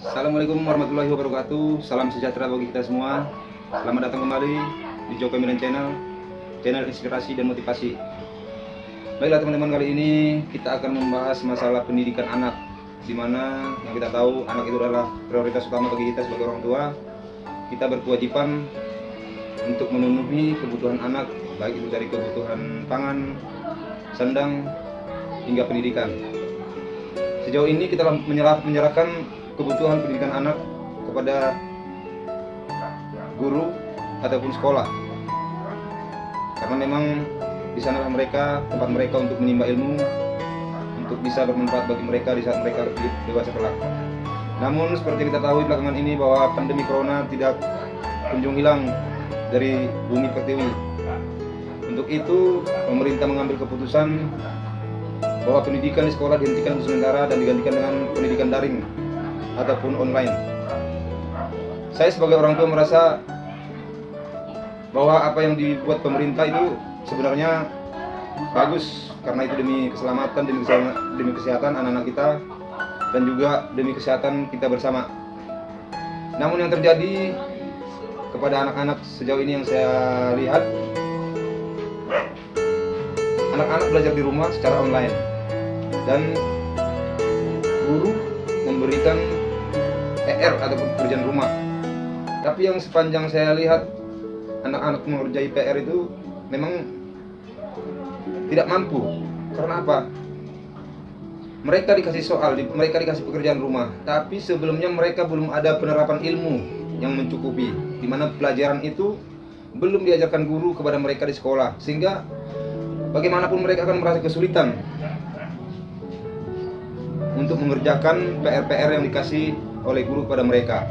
Assalamualaikum warahmatullahi wabarakatuh. Salam sejahtera bagi kita semua. Selamat datang kembali di Joko Milan Channel, channel inspirasi dan motivasi. Baiklah teman-teman, kali ini kita akan membahas masalah pendidikan anak, di mana yang kita tahu anak itu adalah prioritas utama bagi kita sebagai orang tua. Kita berkewajiban untuk memenuhi kebutuhan anak, baik itu dari kebutuhan pangan, sandang, hingga pendidikan. Sejauh ini kita menyerahkan kebutuhan pendidikan anak kepada guru ataupun sekolah, karena memang di sana tempat mereka untuk menimba ilmu, untuk bisa bermanfaat bagi mereka di saat mereka dewasa kelak. Namun seperti kita tahu belakangan ini bahwa pandemi corona tidak kunjung hilang dari bumi pertiwi. Untuk itu pemerintah mengambil keputusan bahwa pendidikan di sekolah dihentikan untuk sementara dan digantikan dengan pendidikan daring ataupun online. Saya sebagai orang tua merasa bahwa apa yang dibuat pemerintah itu sebenarnya bagus, karena itu demi keselamatan, demi kesehatan anak-anak kita, dan juga demi kesehatan kita bersama. Namun yang terjadi kepada anak-anak sejauh ini yang saya lihat, anak-anak belajar di rumah secara online dan guru memberikan PR ataupun pekerjaan rumah. Tapi yang sepanjang saya lihat, anak-anak mengerjai PR itu memang tidak mampu. Karena apa? Mereka dikasih soal, mereka dikasih pekerjaan rumah, tapi sebelumnya mereka belum ada penerapan ilmu yang mencukupi, di mana pelajaran itu belum diajarkan guru kepada mereka di sekolah, sehingga bagaimanapun mereka akan merasa kesulitan untuk mengerjakan PR-PR yang dikasih oleh guru kepada mereka.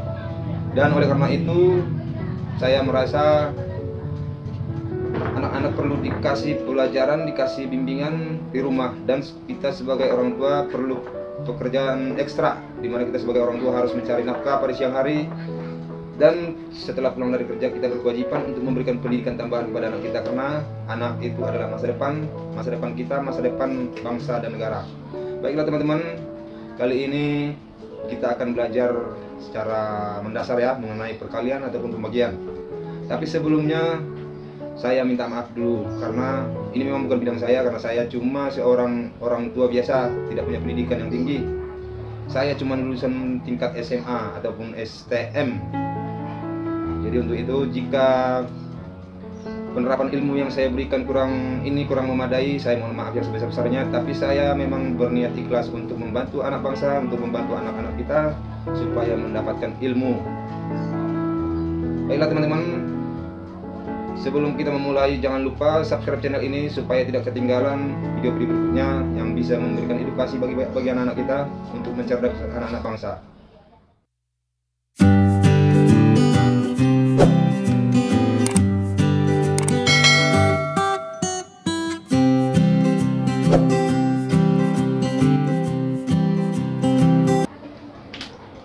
Dan oleh karena itu saya merasa anak-anak perlu dikasih pelajaran, dikasih bimbingan di rumah, dan kita sebagai orang tua perlu pekerjaan ekstra, di mana kita sebagai orang tua harus mencari nafkah pada siang hari, dan setelah pulang dari kerja kita berkewajiban untuk memberikan pendidikan tambahan kepada anak kita, karena anak itu adalah masa depan kita, masa depan bangsa dan negara. Baiklah teman-teman, kali ini kita akan belajar secara mendasar ya mengenai perkalian ataupun pembagian. Tapi sebelumnya saya minta maaf dulu, karena ini memang bukan bidang saya, karena saya cuma seorang orang tua biasa, tidak punya pendidikan yang tinggi. Saya cuma lulusan tingkat SMA ataupun STM. Jadi untuk itu, jika penerapan ilmu yang saya berikan kurang memadai, saya mohon maaf yang sebesar-besarnya. Tapi saya memang berniat ikhlas untuk membantu anak bangsa, untuk membantu anak-anak kita supaya mendapatkan ilmu. Baiklah teman-teman, sebelum kita memulai, jangan lupa subscribe channel ini supaya tidak ketinggalan video-video berikutnya yang bisa memberikan edukasi bagi anak-anak kita untuk mencerdaskan anak-anak bangsa.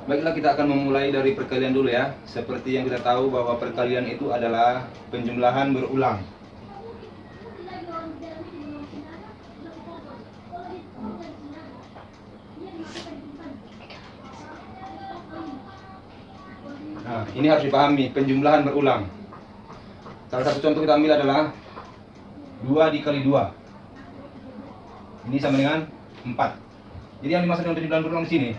Baiklah, kita akan memulai dari perkalian dulu ya. Seperti yang kita tahu bahwa perkalian itu adalah penjumlahan berulang. Nah, ini harus dipahami, penjumlahan berulang. Salah satu contoh kita ambil adalah 2 dikali 2. Ini sama dengan 4. Jadi yang dimaksud dengan penjumlahan berulang di sini,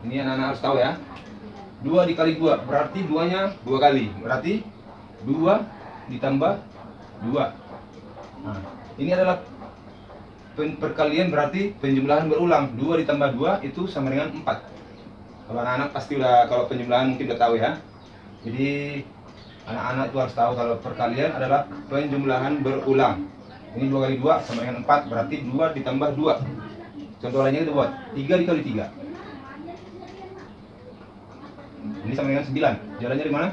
ini anak-anak harus tahu ya. 2 dikali 2 berarti 2-nya 2 kali. Berarti 2 ditambah 2. Nah, ini adalah perkalian, berarti penjumlahan berulang. 2 ditambah 2 itu sama dengan 4. Kalau anak-anak pasti kalau penjumlahan mungkin udah tahu ya. Jadi anak-anak itu harus tahu kalau perkalian adalah penjumlahan berulang. Ini 2 kali 2 sama dengan 4, berarti 2 ditambah 2. Contoh lainnya kita buat 3 dikali 3. Ini sama dengan 9. Jalannya di mana?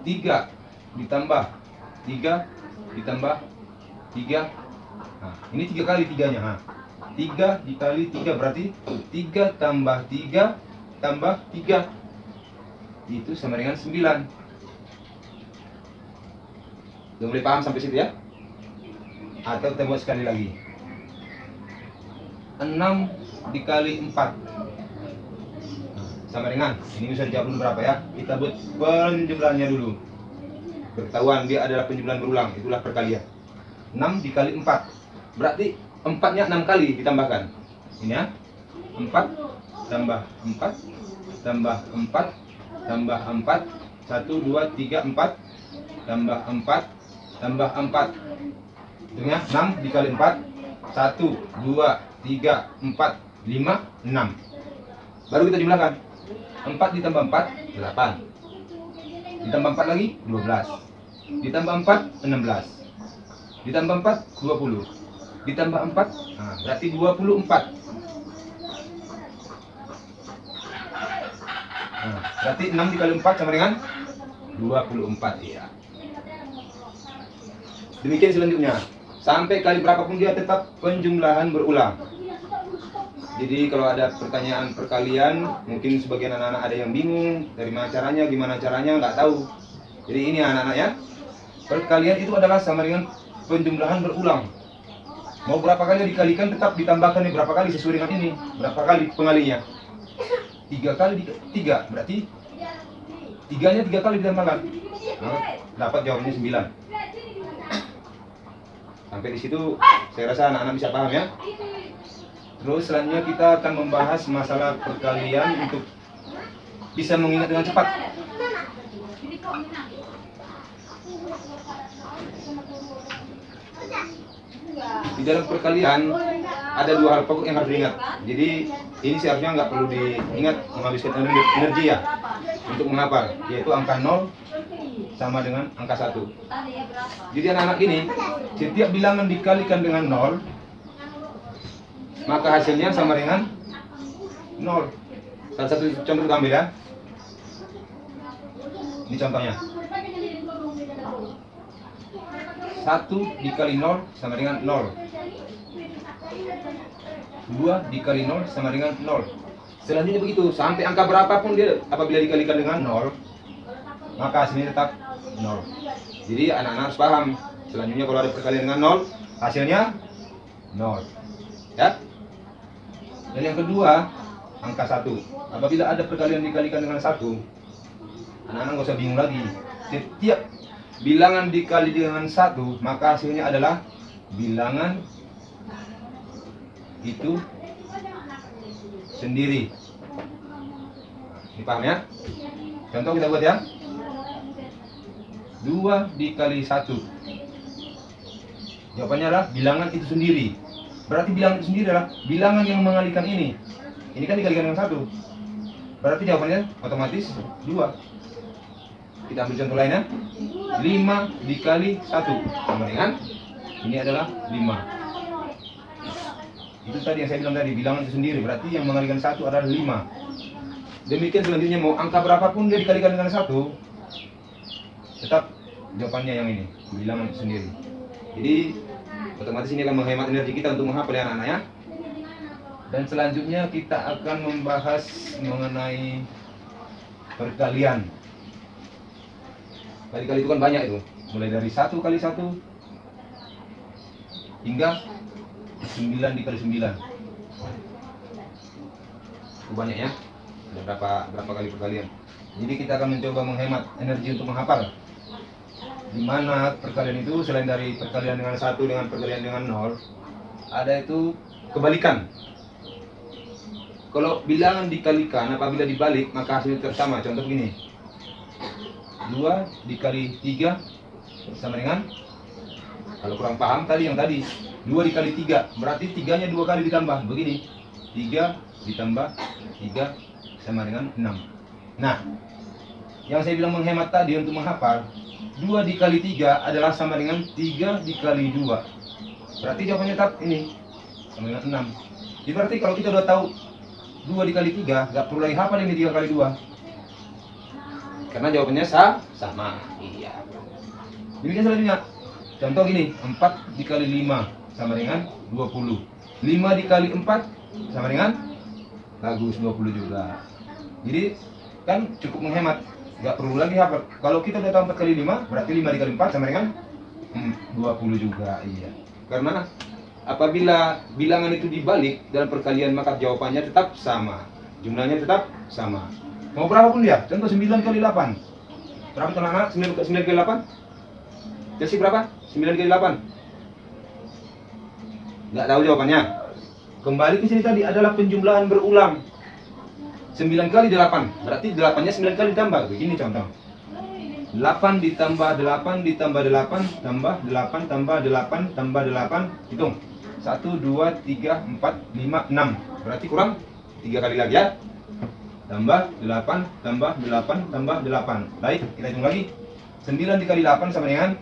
3 ditambah 3 ditambah 3. Nah, ini 3 kali 3-nya. Nah, 3 dikali 3 berarti 3 tambah 3 tambah 3. Itu sama dengan 9. Udah mulai paham sampai situ ya? Atau kita buat sekali lagi. 6 dikali 4 sama dengan, ini bisa dijawab dulu berapa ya. Kita buat penjumlahannya dulu. Berketahuan dia adalah penjumlahan berulang, itulah perkalian. 6 dikali 4 berarti 4-nya 6 kali ditambahkan. Ini ya, 4 tambah 4 tambah 4 tambah 4, 1, 2, 3, 4 tambah 4 tambah 4. Itunya 6 dikali 4, 1, 2, 3, 4, 5, 6. Baru kita jumlahkan. 4 ditambah 4, 8. Ditambah 4 lagi, 12. Ditambah 4, 16. Ditambah 4, 20. Ditambah 4, nah, berarti 24. Nah, berarti 6 dikali 4 sama dengan 24 ya. Demikian selanjutnya. Sampai kali berapapun dia tetap penjumlahan berulang. Jadi kalau ada pertanyaan perkalian, mungkin sebagian anak-anak ada yang bingung dari mana caranya, gimana caranya, nggak tahu. Jadi ini anak-anak ya, perkalian itu adalah sama dengan penjumlahan berulang. Mau berapa kali dikalikan tetap ditambahkan nih berapa kali sesuai dengan ini. Berapa kali pengalinya? 3 kali 3, berarti 3-nya 3 kali ditambahkan. Nah, dapat jawabannya 9. Sampai di situ saya rasa anak-anak bisa paham ya. Terus selanjutnya kita akan membahas masalah perkalian untuk bisa mengingat dengan cepat. Di dalam perkalian ada 2 hal pokok yang harus diingat. Jadi ini seharusnya nggak perlu diingat, menghabiskan energi ya untuk menghafal, yaitu angka 0 sama dengan angka 1. Jadi anak-anak ini setiap bilangan dikalikan dengan 0 maka hasilnya sama dengan 0. Salah satu contoh kita ambil ya. Ini contohnya. 1 dikali 0 sama dengan 0. 2 dikali 0 sama dengan 0. Selanjutnya begitu, sampai angka berapapun dia apabila dikalikan dengan 0 maka hasilnya tetap 0. Jadi anak-anak harus paham. Selanjutnya kalau ada perkalian dengan 0, hasilnya 0. Ya. Dan yang kedua, angka 1. Apabila ada perkalian dikalikan dengan 1, anak-anak nggak usah bingung lagi. Setiap bilangan dikali dengan 1, maka hasilnya adalah bilangan itu sendiri. Ini paham ya? Contoh kita buat ya. 2 dikali 1. Jawabannya adalah bilangan itu sendiri. Berarti bilangan itu sendiri adalah bilangan yang mengalikan ini. Ini kan dikalikan dengan 1. Berarti jawabannya otomatis 2. Kita ambil contoh lainnya. 5 dikali 1 sama dengan ini adalah 5. Itu tadi yang saya bilang tadi, bilangan itu sendiri. Berarti yang mengalikan 1 adalah 5. Demikian selanjutnya, mau angka berapapun dia dikalikan dengan 1, tetap jawabannya yang ini, bilangan itu sendiri. Jadi otomatis ini akan menghemat energi kita untuk menghafal ya anak-anak ya. Dan selanjutnya kita akan membahas mengenai perkalian. Kali-kali itu kan banyak itu, mulai dari 1 kali 1 hingga 9 dikali 9. Itu banyak ya, ada berapa kali perkalian. Jadi kita akan mencoba menghemat energi untuk menghafal. Di mana perkalian itu selain dari perkalian dengan 1 dengan perkalian dengan 0, ada itu kebalikan. Kalau bilangan dikalikan apabila dibalik maka hasilnya tetap sama. Contoh begini. 2 dikali 3 sama dengan, kalau kurang paham tadi yang tadi 2 dikali 3 berarti 3-nya 2 kali ditambah begini. 3 ditambah 3 sama dengan 6. Nah, yang saya bilang menghemat tadi untuk menghafal, 2 dikali 3 adalah sama dengan 3 dikali 2. Berarti jawabannya tetap ini sama dengan 6. Jadi berarti kalau kita udah tahu 2 dikali 3, nggak perlu lagi hafal ini 3 kali 2. Karena jawabannya sama. Iya. Demikian selanjutnya. Contoh gini, 4 dikali 5 sama dengan 20. 5 dikali 4 sama dengan, bagus, 20 juga. Jadi kan cukup menghemat, nggak perlu lagi hafal. Kalau kita udah tahu 4 kali 5, berarti 5 dikali 4 sama dengan 20 juga. Iya. Karena apabila bilangan itu dibalik dalam perkalian maka jawabannya tetap sama. Jumlahnya tetap sama. Mau berapa pun dia? Contoh 9 kali 8. Berapa tuh anak? 9 kali 8? Jadi berapa? 9 kali 8? Nggak tahu jawabannya. Kembali ke sini tadi adalah penjumlahan berulang. 9 kali 8. Berarti 8-nya 9 kali ditambah. Begini contoh. 8 ditambah 8 ditambah 8 tambah 8 tambah 8 tambah 8. Hitung. 1, 2, 3, 4, 5, 6. Berarti kurang 3 kali lagi ya. Tambah 8 tambah 8 tambah 8. Baik, kita hitung lagi. 9 dikali 8 sama dengan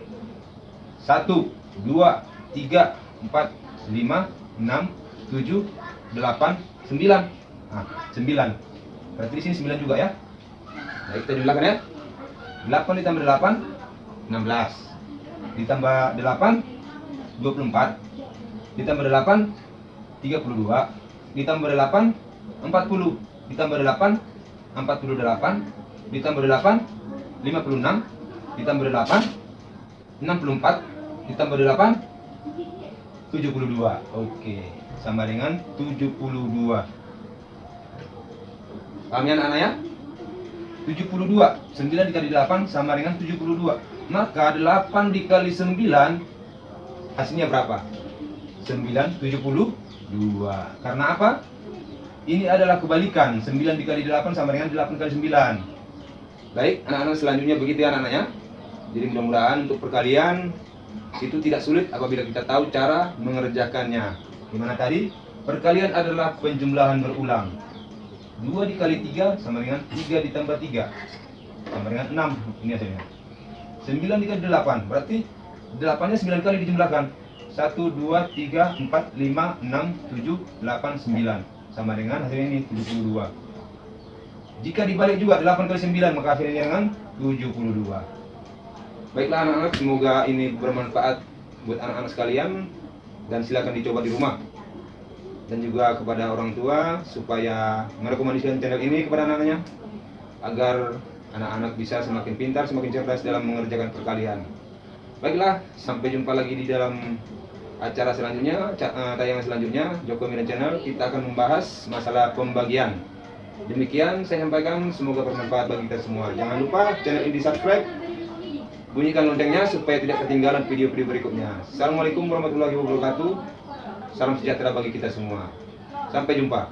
1, 2, 3, 4, 5, 6, 7, 8, 9. Nah, 9. Berarti di sini 9 juga ya. Baik, kita jumlahkan ya. 8 ditambah 8, 16. Ditambah 8, 24. Ditambah 8, 32. Ditambah 8, 40. Ditambah 8, 48. Ditambah 8, 56. Ditambah 8, 64. Ditambah 8, 72. Oke, sama dengan 72. Paham ya anak-anak ya? 72. 9 dikali 8 sama dengan 72. Maka 8 dikali 9 hasilnya berapa? 9, 72. Karena apa? Ini adalah kebalikan. 9 dikali 8 sama dengan 8 kali 9. Baik, anak-anak, selanjutnya begitu ya anak-anaknya. Jadi mudah-mudahan untuk perkalian itu tidak sulit apabila kita tahu cara mengerjakannya. Gimana tadi? Perkalian adalah penjumlahan berulang. 2 dikali 3 sama dengan 3 ditambah 3 sama dengan 6. Ini hasilnya. 9 dikali 8. Berarti 8-nya 9 kali dijumlahkan. 1, 2, 3, 4, 5, 6, 7, 8, 9. Sama dengan hasilnya ini 72. Jika dibalik juga 8 kali 9 maka hasilnya dengan 72. Baiklah anak-anak, semoga ini bermanfaat buat anak-anak sekalian dan silakan dicoba di rumah. Dan juga kepada orang tua supaya merekomendasikan channel ini kepada anak-anaknya agar anak-anak bisa semakin pintar, semakin cerdas dalam mengerjakan perkalian. Baiklah, sampai jumpa lagi di dalam acara selanjutnya, tayangan selanjutnya Joko Miran Channel. Kita akan membahas masalah pembagian. Demikian saya sampaikan, semoga bermanfaat bagi kita semua. Jangan lupa channel ini di subscribe, bunyikan loncengnya supaya tidak ketinggalan video-video berikutnya. Assalamualaikum warahmatullahi wabarakatuh. Salam sejahtera bagi kita semua. Sampai jumpa.